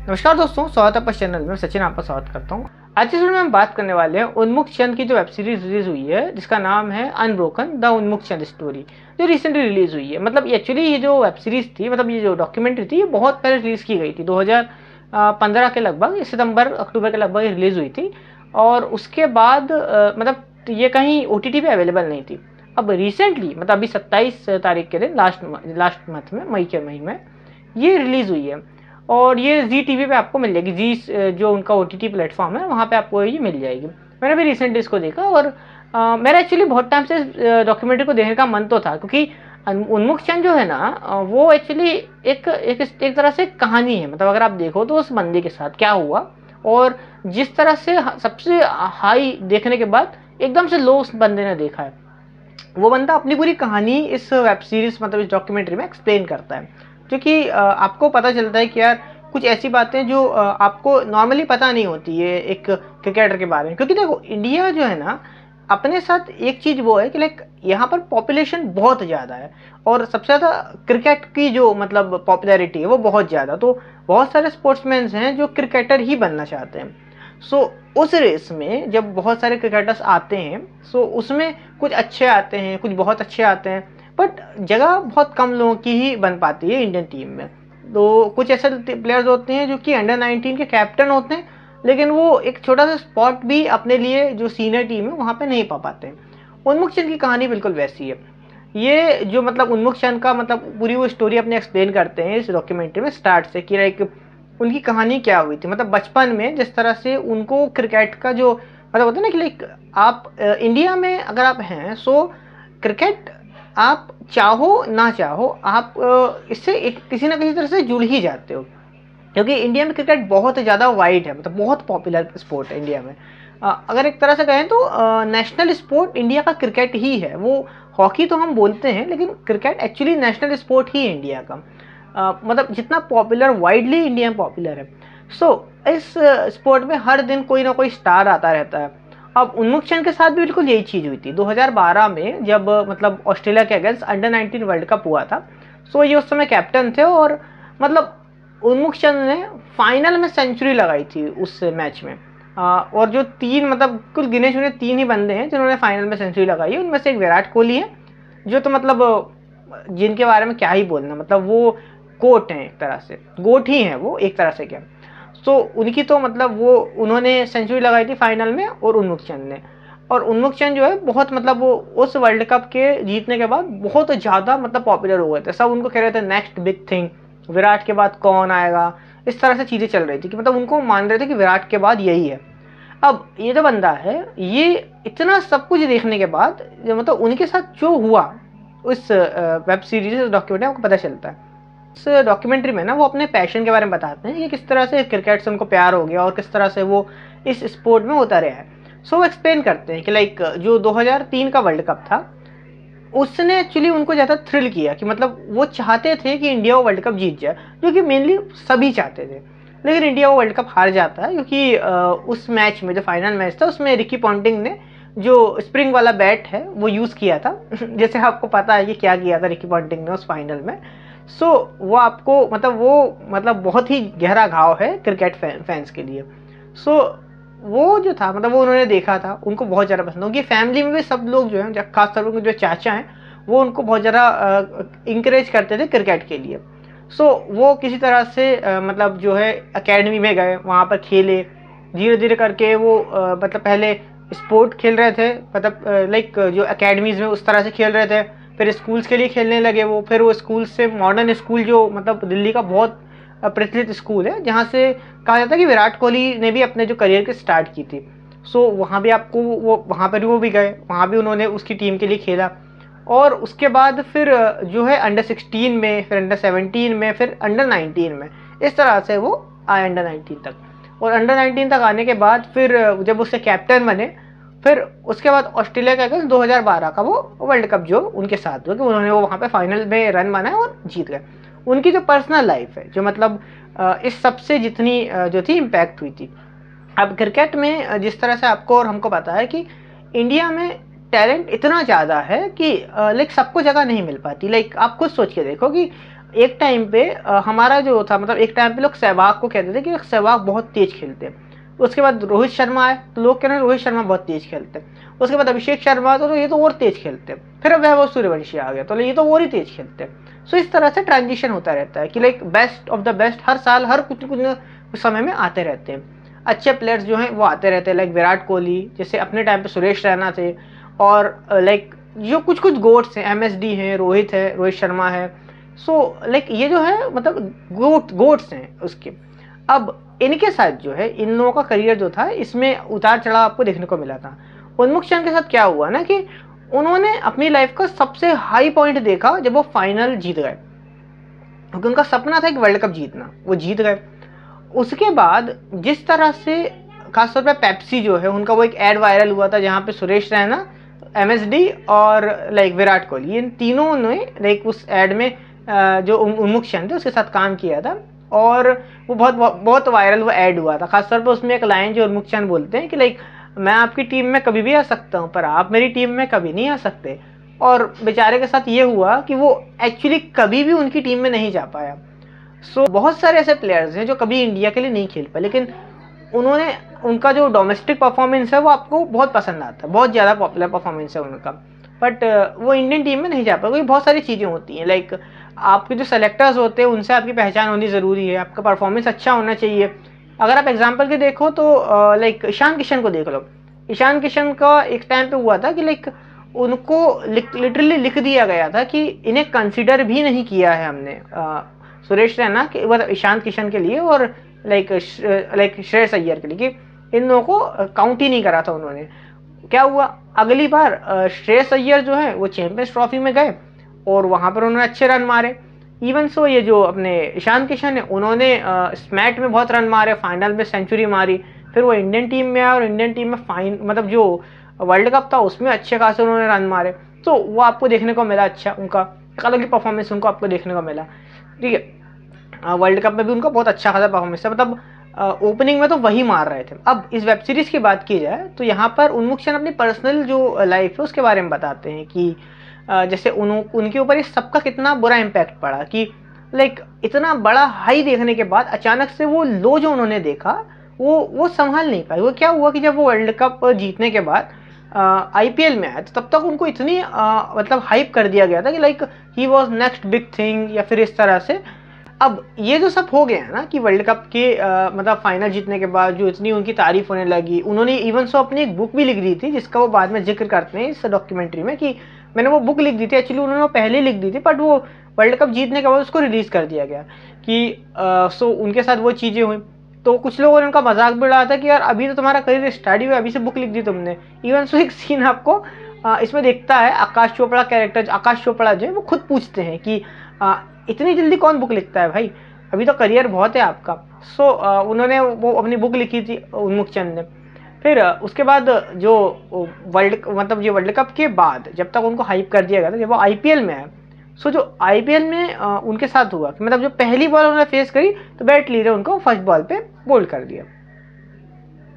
नमस्कार दोस्तों, स्वागत है आपका चैनल में। सचिन आपका स्वागत करता हूँ। आज इस वीडियो में हम बात करने वाले हैं उन्मुख चंद की जो वेब सीरीज रिलीज हुई है, जिसका नाम है अनब्रोकन द उन्मुख चंद स्टोरी, जो रिसेंटली रिलीज हुई है। मतलब एक्चुअली ये जो वेब सीरीज थी, मतलब ये जो डॉक्यूमेंट्री थी, ये बहुत पहले रिलीज की गई थी। 2015 के लगभग, सितंबर अक्टूबर के लगभग रिलीज हुई थी। और उसके बाद मतलब ये कहीं OTT पे अवेलेबल नहीं थी। अब रिसेंटली, मतलब अभी 27 तारीख के दिन, लास्ट मंथ में, मई के महीने में ये रिलीज हुई है। और ये जी टीवी पे आपको मिल जाएगी। जी जो उनका OTT प्लेटफॉर्म है, वहाँ पे आपको ये मिल जाएगी। मैंने भी रिसेंटली इसको देखा और मेरा एक्चुअली बहुत टाइम से डॉक्यूमेंट्री को देखने का मन तो था, क्योंकि उन्मुख चंद जो है ना, वो एक्चुअली एक तरह से कहानी है। मतलब अगर आप देखो तो उस बंदे के साथ क्या हुआ, और जिस तरह से सबसे हाई देखने के बाद एकदम से लो उस बंदे ने देखा है, वो बंदा अपनी पूरी कहानी इस वेब सीरीज, मतलब इस डॉक्यूमेंट्री में एक्सप्लेन करता है। क्योंकि आपको पता चलता है कि यार कुछ ऐसी बातें जो आपको नॉर्मली पता नहीं होती है एक क्रिकेटर के बारे में। क्योंकि देखो, इंडिया जो है ना, अपने साथ एक चीज़ वो है कि लाइक यहाँ पर पॉपुलेशन बहुत ज़्यादा है, और सबसे ज़्यादा क्रिकेट की जो मतलब पॉपुलैरिटी है वो बहुत ज़्यादा। तो बहुत सारे स्पोर्ट्समैन हैं जो क्रिकेटर ही बनना चाहते हैं। सो उस रेस में जब बहुत सारे क्रिकेटर्स आते हैं, सो उसमें कुछ अच्छे आते हैं, कुछ बहुत अच्छे आते हैं, बट जगह बहुत कम लोगों की ही बन पाती है इंडियन टीम में। तो कुछ ऐसे प्लेयर्स होते हैं जो कि अंडर-19 के कैप्टन होते हैं, लेकिन वो एक छोटा सा स्पॉट भी अपने लिए जो सीनियर टीम है वहाँ पे नहीं पा पाते हैं। उन्मुख चंद की कहानी बिल्कुल वैसी है। ये जो मतलब उन्मुख चंद का मतलब पूरी वो स्टोरी अपने एक्सप्लेन करते हैं इस डॉक्यूमेंट्री में, स्टार्ट से कि लाइक उनकी कहानी क्या हुई थी। मतलब बचपन में जिस तरह से उनको क्रिकेट का जो मतलब होता है ना कि लाइक आप इंडिया में अगर आप हैं, सो क्रिकेट आप चाहो ना चाहो, आप इससे एक किसी ना किसी तरह से जुड़ ही जाते हो। क्योंकि इंडिया में क्रिकेट बहुत ज़्यादा वाइड है, मतलब बहुत पॉपुलर स्पोर्ट है इंडिया में। अगर एक तरह से कहें तो नेशनल स्पोर्ट इंडिया का क्रिकेट ही है। वो हॉकी तो हम बोलते हैं, लेकिन क्रिकेट एक्चुअली नेशनल स्पोर्ट ही है इंडिया का। मतलब जितना पॉपुलर, वाइडली इंडिया में पॉपुलर है। सो इस स्पोर्ट में हर दिन कोई ना कोई स्टार आता रहता है। अब उन्मुख चंद के साथ भी बिल्कुल यही चीज़ हुई थी 2012 में, जब मतलब ऑस्ट्रेलिया के अगेंस्ट अंडर-19 वर्ल्ड कप हुआ था। सो ये उस समय कैप्टन थे, और मतलब उन्मुख चंद ने फाइनल में सेंचुरी लगाई थी उस मैच में। और जो तीन, मतलब कुल गिने चुने तीन ही बंदे हैं जिन्होंने फाइनल में सेंचुरी लगाई है, उनमें से एक विराट कोहली है, जो तो मतलब जिनके बारे में क्या ही बोलना, मतलब वो गोट हैं, एक तरह से गोट ही हैं वो, एक तरह से क्या। सो उनकी तो मतलब वो उन्होंने सेंचुरी लगाई थी फाइनल में, और उन्मुख चंद ने। और उन्मुख चंद जो है बहुत मतलब वो उस वर्ल्ड कप के जीतने के बाद बहुत ज़्यादा मतलब पॉपुलर हो गए थे। सब उनको कह रहे थे नेक्स्ट बिग थिंग, विराट के बाद कौन आएगा, इस तरह से चीज़ें चल रही थी कि मतलब उनको मान रहे थे कि विराट के बाद यही है। अब ये जो बंदा है, ये इतना सब कुछ देखने के बाद जो मतलब उनके साथ जो हुआ उस वेब सीरीज, डॉक्यूमेंट्री आपको पता चलता है। इस डॉक्यूमेंट्री में ना वो अपने पैशन के बारे में बताते हैं कि किस तरह से क्रिकेट से उनको प्यार हो गया और किस तरह से वो इस स्पोर्ट में उतरे हैं। सो वो एक्सप्लेन करते हैं कि लाइक जो 2003 का वर्ल्ड कप था, उसने एक्चुअली उनको ज़्यादा थ्रिल किया, कि मतलब वो चाहते थे कि इंडिया वो वर्ल्ड कप जीत जाए, जो कि मेनली सभी चाहते थे। लेकिन इंडिया वो वर्ल्ड कप हार जाता है, क्योंकि उस मैच में, जो फाइनल मैच था, उसमें रिकी पॉन्टिंग ने जो स्प्रिंग वाला बैट है वो यूज़ किया था। जैसे आपको पता है कि क्या किया था रिकी पॉन्टिंग ने उस फाइनल में। सो वो आपको मतलब वो मतलब बहुत ही गहरा घाव है क्रिकेट फैंस के लिए। सो वो जो था, मतलब वो उन्होंने देखा था, उनको बहुत ज़्यादा पसंद, उनकी फैमिली में भी सब लोग जो हैं, खासतौर पर जो चाचा हैं, वो उनको बहुत ज़्यादा इंकरेज करते थे क्रिकेट के लिए। सो वो किसी तरह से मतलब जो है एकेडमी में गए, वहाँ पर खेले, धीरे धीरे करके वो मतलब पहले स्पोर्ट खेल रहे थे, मतलब लाइक जो एकेडमीज़ में उस तरह से खेल रहे थे। फिर स्कूल्स के लिए खेलने लगे वो। फिर वो स्कूल से मॉडर्न स्कूल, जो मतलब दिल्ली का बहुत प्रचलित स्कूल है, जहाँ से कहा जाता है कि विराट कोहली ने भी अपने जो करियर की स्टार्ट की थी। सो वहाँ भी आपको वो, वहाँ पर भी वो भी गए, वहाँ भी उन्होंने उसकी टीम के लिए खेला। और उसके बाद फिर जो है अंडर-16 में, फिर अंडर-17 में, फिर अंडर-19 में, इस तरह से वो आए अंडर-19 तक। और अंडर-19 तक आने के बाद फिर जब उससे कैप्टन बने, फिर उसके बाद ऑस्ट्रेलिया का अगेंस्ट 2012 का वो वर्ल्ड कप जो उनके साथ हुआ, कि उन्होंने वो वहाँ पे फाइनल में रन बनाए और जीत गए। उनकी जो पर्सनल लाइफ है, जो मतलब इस सबसे जितनी जो थी इम्पैक्ट हुई थी। अब क्रिकेट में जिस तरह से आपको और हमको पता है कि इंडिया में टैलेंट इतना ज़्यादा है कि लाइक सबको जगह नहीं मिल पाती। लाइक आप खुद सोच के देखो कि एक टाइम पे हमारा जो था, मतलब एक टाइम पे लोग सहवाग को कहते थे कि सहवाग बहुत तेज खेलते हैं। उसके बाद रोहित शर्मा आए तो लोग कह रहे हैं रोहित शर्मा बहुत तेज खेलते हैं। उसके बाद अभिषेक शर्मा तो ये तो और तेज खेलते हैं। फिर अब वैभव सूर्यवंशी आ गया तो ये तो और ही तेज खेलते हैं। सो इस तरह से ट्रांजिशन होता रहता है कि like best of the best हर साल हर कुछ समय में आते रहते हैं। अच्छे प्लेयर्स जो हैं वो आते रहते हैं, लाइक विराट कोहली, जैसे अपने टाइम पे सुरेश रैना थे, और लाइक जो कुछ कुछ गोट्स हैं, एमएसडी हैं, रोहित है, रोहित शर्मा है। सो लाइक ये जो है मतलब गोट्स हैं उसके। अब इनके साथ जो है इन लोगों का करियर जो था इसमें उतार चढ़ाव आपको देखने को मिला था। उन्मुक्त चंद के साथ क्या हुआ ना कि उन्होंने अपनी लाइफ का सबसे हाई पॉइंट देखा जब वो फाइनल जीत गए, क्योंकि उनका सपना था एक वर्ल्ड कप जीतना, वो जीत गए। उसके बाद जिस तरह से खासतौर पर पेप्सी जो है उनका वो एक एड वायरल हुआ था जहाँ पे सुरेश रैना, एमएसडी और लाइक विराट कोहली, इन तीनों ने लाइक उस एड में जो उन्मुक्त चंद थे उसके साथ काम किया था, और वो बहुत वायरल वो ऐड हुआ था। खासतौर पर उसमें एक लाइन जो उन्मुक्त चंद बोलते हैं कि लाइक मैं आपकी टीम में कभी भी आ सकता हूँ पर आप मेरी टीम में कभी नहीं आ सकते। और बेचारे के साथ ये हुआ कि वो एक्चुअली कभी भी उनकी टीम में नहीं जा पाया। सो बहुत सारे ऐसे प्लेयर्स हैं जो कभी इंडिया के लिए नहीं खेल पाए, लेकिन उन्होंने उनका जो डोमेस्टिक परफॉर्मेंस है वो आपको बहुत पसंद आता है, बहुत ज़्यादा पॉपुलर परफॉर्मेंस है उनका, बट वो इंडियन टीम में नहीं जा पाए। क्योंकि बहुत सारी चीज़ें होती हैं, लाइक आपके जो सेलेक्टर्स होते हैं उनसे आपकी पहचान होनी ज़रूरी है, आपका परफॉर्मेंस अच्छा होना चाहिए। अगर आप एग्जांपल के देखो तो लाइक ईशान किशन को देख लो। ईशान किशन का एक टाइम पे हुआ था कि लाइक उनको लिटरली लिख दिया गया था कि इन्हें कंसिडर भी नहीं किया है हमने सुरेश रैना के मतलब ईशान किशन के लिए, और लाइक श्रेयस अय्यर के लिए, कि इन लोगों को काउंट ही नहीं करा था उन्होंने। क्या हुआ अगली बार श्रेयस अय्यर जो है वो चैंपियंस ट्रॉफी में गए और वहाँ पर उन्होंने अच्छे रन मारे। इवन सो ये जो अपने ईशान किशन है उन्होंने स्मैट में बहुत रन मारे, फाइनल में सेंचुरी मारी, फिर वो इंडियन टीम में आया और इंडियन टीम में मतलब जो वर्ल्ड कप था उसमें अच्छे खासे उन्होंने रन मारे। तो वो आपको देखने को मिला, अच्छा उनका एक अलग ही परफॉर्मेंस उनको आपको देखने को मिला। ठीक है, वर्ल्ड कप में भी उनका बहुत अच्छा खासा परफॉर्मेंस है, मतलब ओपनिंग में तो वही मार रहे थे। अब इस वेब सीरीज की बात की जाए तो यहाँ पर उन्मुक्त चंद अपनी पर्सनल जो लाइफ है उसके बारे में बताते हैं कि जैसे उनके ऊपर इस सबका कितना बुरा इम्पैक्ट पड़ा, कि लाइक इतना बड़ा हाई देखने के बाद अचानक से वो लो जो उन्होंने देखा वो संभाल नहीं पाए। वो क्या हुआ कि जब वो वर्ल्ड कप जीतने के बाद आईपीएल में आया तो तब तक उनको इतनी मतलब हाइप कर दिया गया था कि like he was next big thing या फिर इस तरह से। अब ये जो सब हो गया ना कि वर्ल्ड कप के मतलब फाइनल जीतने के बाद जो इतनी उनकी तारीफ होने लगी, उन्होंने इवन सो अपनी एक बुक भी लिख दी थी जिसका वो बाद में जिक्र करते हैं इस डॉक्यूमेंट्री में, कि मैंने वो बुक लिख दी थी। एक्चुअली उन्होंने वो पहले लिख दी थी बट वो वर्ल्ड कप जीतने के बाद उसको रिलीज कर दिया गया कि सो उनके साथ वो चीज़ें हुई। तो कुछ लोगों ने उनका मजाक भी उड़ाया था कि यार अभी तो तुम्हारा करियर स्टार्ट हुआ, अभी से बुक लिख दी तुमने। इवन सो एक सीन आपको इसमें देखता है, आकाश चोपड़ा कैरेक्टर, आकाश चोपड़ा जो है वो खुद पूछते हैं कि इतनी जल्दी कौन बुक लिखता है भाई, अभी तो करियर बहुत है आपका। सो उन्होंने वो अपनी बुक लिखी थी उन्मुक्त चंद ने। फिर उसके बाद जो वर्ल्ड कप के बाद जब तक उनको हाइप कर दिया गया था, जब वो आईपीएल में आए, सो जो आईपीएल में उनके साथ हुआ कि मतलब जो पहली बॉल उन्होंने फेस करी तो बैट ली रहे उनको फर्स्ट बॉल पे बोल्ड कर दिया,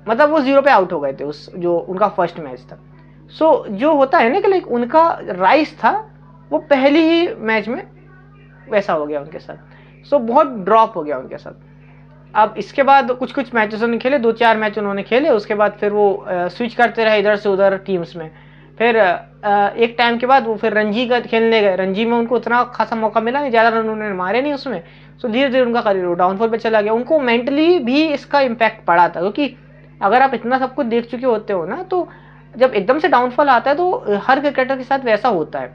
मतलब वो 0 पे आउट हो गए थे उस जो उनका फर्स्ट मैच था। सो जो होता है ना कि लाइक उनका राइस था वो पहले ही मैच में वैसा हो गया उनके साथ। सो बहुत ड्रॉप हो गया उनके साथ। अब इसके बाद कुछ मैचेस उन्होंने खेले, 2-4 मैच उन्होंने खेले, उसके बाद फिर वो स्विच करते रहे इधर से उधर टीम्स में। फिर एक टाइम के बाद वो फिर रणजी का खेलने गए, रणजी में उनको उतना खासा मौका मिला नहीं, ज़्यादा रन उन्होंने मारे नहीं उसमें। सो धीरे धीरे उनका करियर डाउनफॉल पे चला गया। उनको मेंटली भी इसका इम्पैक्ट पड़ा था, क्योंकि अगर आप इतना सब कुछ देख चुके होते हो ना, तो जब एकदम से डाउनफॉल आता है तो हर क्रिकेटर के साथ वैसा होता है।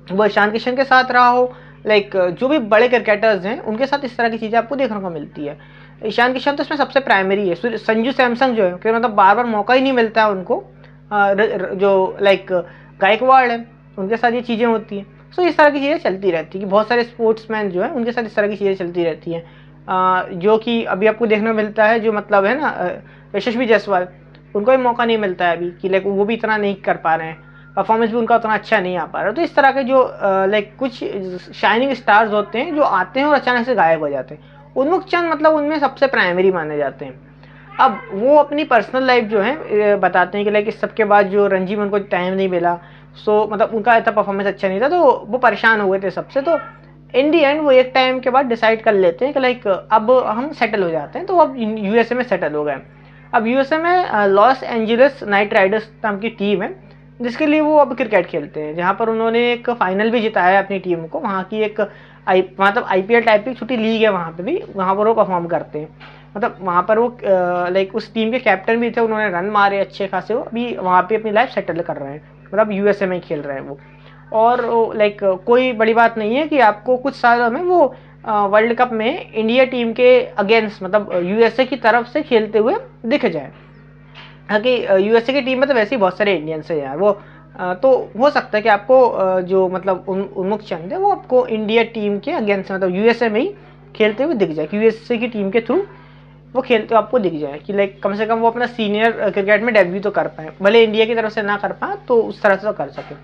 वो ईशान किशन के साथ रहा हो, लाइक जो भी बड़े क्रिकेटर्स हैं उनके साथ इस तरह की चीज़ें आपको देखने को मिलती है। ईशान किशन तो इसमें सबसे प्राइमरी है। संजू सैमसंग जो है कि मतलब बार बार मौका ही नहीं मिलता है उनको, जो लाइक गायकवाड़ है उनके साथ ये चीज़ें होती हैं। सो इस तरह की चीज़ें चलती रहती है कि बहुत सारे स्पोर्ट्समैन जो है उनके साथ इस तरह की चीज़ें चलती रहती हैं, जो कि अभी आपको देखने मिलता है। जो मतलब है ना यशस्वी जायसवाल, उनको भी मौका नहीं मिलता है अभी कि लाइक वो भी इतना नहीं कर पा रहे हैं, परफॉर्मेंस भी उनका उतना अच्छा नहीं आ पा रहा है। तो इस तरह के जो लाइक कुछ शाइनिंग स्टार्स होते हैं जो आते हैं और अचानक से गायब हो जाते हैं। उन्मुक्त चंद मतलब उनमें सबसे प्राइमरी माने जाते हैं। अब वो अपनी पर्सनल लाइफ जो है बताते हैं कि लाइक इस सब के बाद जो रणजी में उनको टाइम नहीं मिला, सो मतलब उनका ऐसा परफॉर्मेंस अच्छा नहीं था तो वो परेशान हो गए थे सबसे। तो इन दी एंड वो एक टाइम के बाद डिसाइड कर लेते हैं कि लाइक अब हम सेटल हो जाते हैं, तो अब यूएसए में सेटल हो गए। अब यूएसए में लॉस एंजलिस नाइट राइडर्स नाम की टीम है जिसके लिए वो अब क्रिकेट खेलते हैं, जहाँ पर उन्होंने एक फाइनल भी जिताया अपनी टीम को। वहाँ की एक मतलब आईपीएल टाइप की छोटी लीग है, वहाँ पे भी वहाँ पर वो परफॉर्म करते हैं। मतलब वहाँ पर वो लाइक उस टीम के कैप्टन भी थे, उन्होंने रन मारे अच्छे खासे, वो अभी वहाँ पे अपनी लाइफ सेटल कर रहे हैं, मतलब यूएसए में ही खेल रहे हैं वो। और लाइक कोई बड़ी बात नहीं है कि आपको कुछ सालों में वो वर्ल्ड कप में इंडिया टीम के अगेंस्ट मतलब यूएसए की तरफ से खेलते हुए दिख जाए। कि यूएसए की टीम में तो वैसे ही बहुत सारे इंडियंस हैं यार, वो तो हो सकता है कि आपको जो मतलब उन्मुख चंद है वो आपको इंडिया टीम के अगेंस्ट मतलब यूएसए में ही खेलते हुए दिख जाए, कि यूएसए की टीम के थ्रू वो खेलते हुए आपको दिख जाए कि लाइक कम से कम वो अपना सीनियर क्रिकेट में डेब्यू तो कर पाए, भले इंडिया की तरफ से ना कर पाए तो उस तरह से तो कर सके।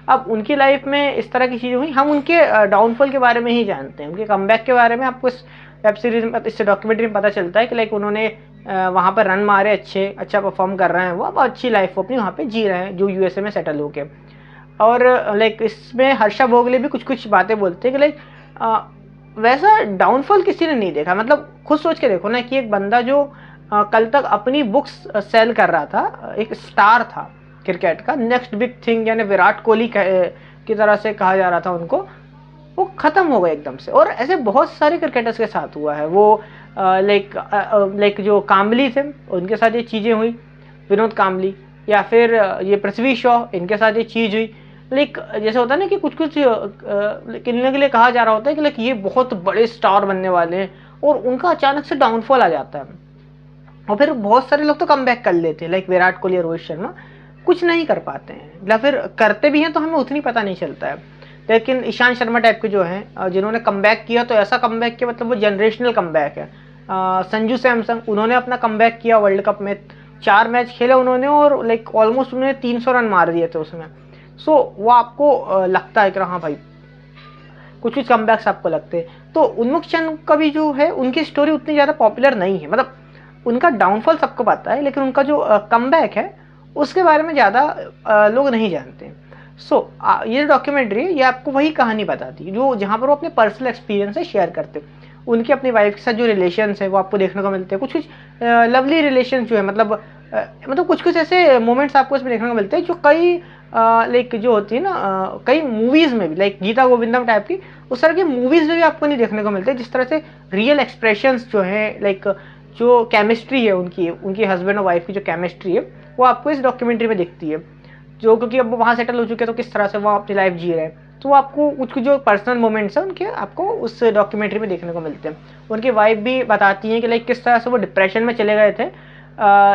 अब उनकी लाइफ में इस तरह की चीज़ें हुई, हम उनके डाउनफॉल के बारे में ही जानते हैं, उनके कमबैक के बारे में आपको इस वेब सीरीज में, इससे डॉक्यूमेंट्री में पता चलता है कि लाइक उन्होंने वहाँ पर रन मारे, अच्छा परफॉर्म कर रहे हैं वो, अब अच्छी लाइफ वो अपनी वहाँ पे जी रहे हैं जो यूएसए में सेटल होके। और लाइक इसमें हर्षा भोगले भी कुछ कुछ बातें बोलते हैं कि लाइक वैसा डाउनफॉल किसी ने नहीं देखा। मतलब खुद सोच के देखो ना कि एक बंदा जो कल तक अपनी बुक्स सेल कर रहा था, एक स्टार था क्रिकेट का, नेक्स्ट बिग थिंग यानी विराट कोहली की तरह से कहा जा रहा था उनको, वो ख़त्म हो गए एकदम से। और ऐसे बहुत सारे क्रिकेटर्स के साथ हुआ है। वो लाइक जो काम्बली थे उनके साथ ये चीज़ें हुई, विनोद काम्बली, या फिर ये पृथ्वी शॉ, इनके साथ ये चीज़ हुई। लाइक जैसे होता है ना कि कुछ कुछ किन्ने के लिए कहा जा रहा होता है कि लाइक ये बहुत बड़े स्टार बनने वाले हैं और उनका अचानक से डाउनफॉल आ जाता है, और फिर बहुत सारे लोग तो कम बैक कर लेते हैं, लाइक विराट कोहली और रोहित शर्मा कुछ नहीं कर पाते हैं, या फिर करते भी हैं तो हमें उतनी पता नहीं चलता है। लेकिन ईशांत शर्मा टाइप के जो हैं जिन्होंने कमबैक किया, तो ऐसा कमबैक किया मतलब वो जनरेशनल कमबैक है। संजू सैमसन, उन्होंने अपना कमबैक किया वर्ल्ड कप में, 4 मैच खेले उन्होंने और लाइक ऑलमोस्ट उन्होंने 300 रन मार दिए थे उसमें। सो वो आपको लगता है कि हाँ भाई कुछ कुछ कमबैक्स आपको लगते हैं। तो उन्मुख चंद का भी जो है उनकी स्टोरी उतनी ज़्यादा पॉपुलर नहीं है, मतलब उनका डाउनफॉल सबको पता है, लेकिन उनका जो कमबैक है उसके बारे में ज़्यादा लोग नहीं जानते। सो ये डॉक्यूमेंट्री है, ये आपको वही कहानी बताती है जो जहाँ पर वो अपने पर्सनल एक्सपीरियंस से शेयर करते हैं। उनकी अपनी वाइफ के साथ जो रिलेशंस है वो आपको देखने को मिलते हैं, कुछ कुछ लवली रिलेशन जो है, मतलब कुछ कुछ ऐसे मोमेंट्स आपको इसमें देखने को मिलते हैं जो कई लाइक जो होती है ना कई मूवीज़ में भी, लाइक गीता गोविंदम टाइप की उस तरह की मूवीज़ में भी आपको नहीं देखने को मिलते, जिस तरह से रियल एक्सप्रेशंस जो हैं, लाइक जो केमिस्ट्री है उनकी हस्बैंड और वाइफ की जो केमिस्ट्री है वो आपको इस डॉक्यूमेंट्री में दिखती है। जो क्योंकि अब वो वहाँ सेटल हो चुके हैं तो किस तरह से वो अपनी लाइफ जी रहे हैं, तो वो आपको कुछ जो पर्सनल मोमेंट्स हैं उनके आपको उस डॉक्यूमेंट्री में देखने को मिलते हैं। उनकी वाइफ भी बताती हैं कि लाइक किस तरह से वो डिप्रेशन में चले गए थे,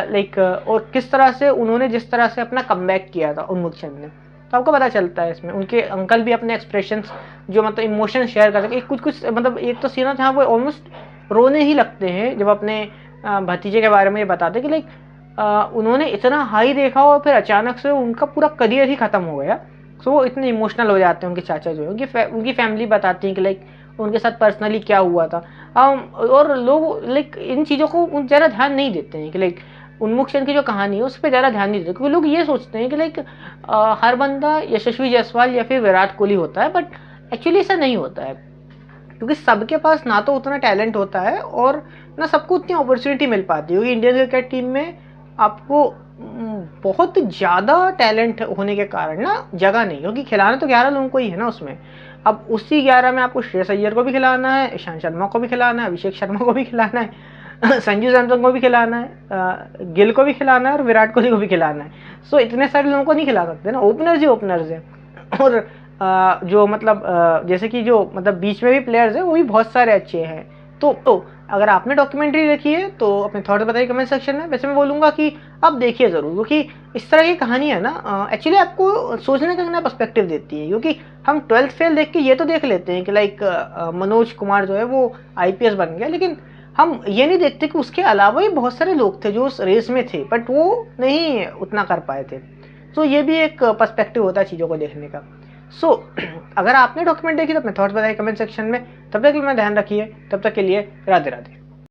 लाइक और किस तरह से उन्होंने जिस तरह से अपना कमबैक किया था उन्मुख चंद ने, तो आपको पता चलता है इसमें। उनके अंकल भी अपने एक्सप्रेशंस जो मतलब इमोशन शेयर करते हैं, कुछ कुछ मतलब एक तो सीन है जहाँ वो ऑलमोस्ट रोने ही लगते हैं जब अपने भतीजे के बारे में ये बताते हैं कि लाइक उन्होंने इतना हाई देखा और फिर अचानक से उनका पूरा करियर ही ख़त्म हो गया। सो वो इतने इमोशनल हो जाते हैं उनके चाचा जो है, उनकी फैमिली बताती हैं कि लाइक उनके साथ पर्सनली क्या हुआ था। और लोग लाइक इन चीज़ों को ज़्यादा ध्यान नहीं देते हैं कि लाइक उन्मुख चंद की जो कहानी है उस पर ज़्यादा ध्यान नहीं देते, क्योंकि लोग ये सोचते हैं कि लाइक हर बंदा यशस्वी जायसवाल या फिर विराट कोहली होता है, बट एक्चुअली ऐसा नहीं होता है, क्योंकि सबके पास ना तो उतना टैलेंट होता है और ना सबको उतनी अपॉर्चुनिटी मिल पाती है। क्योंकि इंडियन क्रिकेट टीम में आपको बहुत ज़्यादा टैलेंट होने के कारण ना जगह नहीं, क्योंकि खिलाना तो 11 लोगों को ही है ना उसमें। अब उसी 11 में आपको श्रेयस अय्यर को भी खिलाना है, ईशांत शर्मा को भी खिलाना है, अभिषेक शर्मा को भी खिलाना है, संजू सैमसन को भी खिलाना है, गिल को भी खिलाना है और विराट कोहली को भी खिलाना है। सो इतने सारे लोगों को नहीं खिला सकते ना, ओपनर्स ही ओपनर्स हैं। और जो मतलब जैसे कि जो मतलब बीच में भी प्लेयर्स हैं वो भी बहुत सारे अच्छे हैं। तो अगर आपने डॉक्यूमेंट्री देखी है तो अपने थॉट बताइए कमेंट सेक्शन में। वैसे मैं बोलूँगा कि आप देखिए ज़रूर, क्योंकि इस तरह की कहानी है ना एक्चुअली आपको सोचने का नया पर्सपेक्टिव देती है। क्योंकि हम 12th फेल देख के ये तो देख लेते हैं कि लाइक मनोज कुमार जो है वो IPS बन गया, लेकिन हम ये नहीं देखते कि उसके अलावा ही बहुत सारे लोग थे जो उस रेस में थे बट वो नहीं उतना कर पाए थे। तो ये भी एक पर्सपेक्टिव होता है चीज़ों को देखने का। सो अगर आपने डॉक्यूमेंट देखी तो अपने थॉट्स बताइए कमेंट सेक्शन में। तब तक के लिए ध्यान रखिए, तब तक के लिए राधे राधे।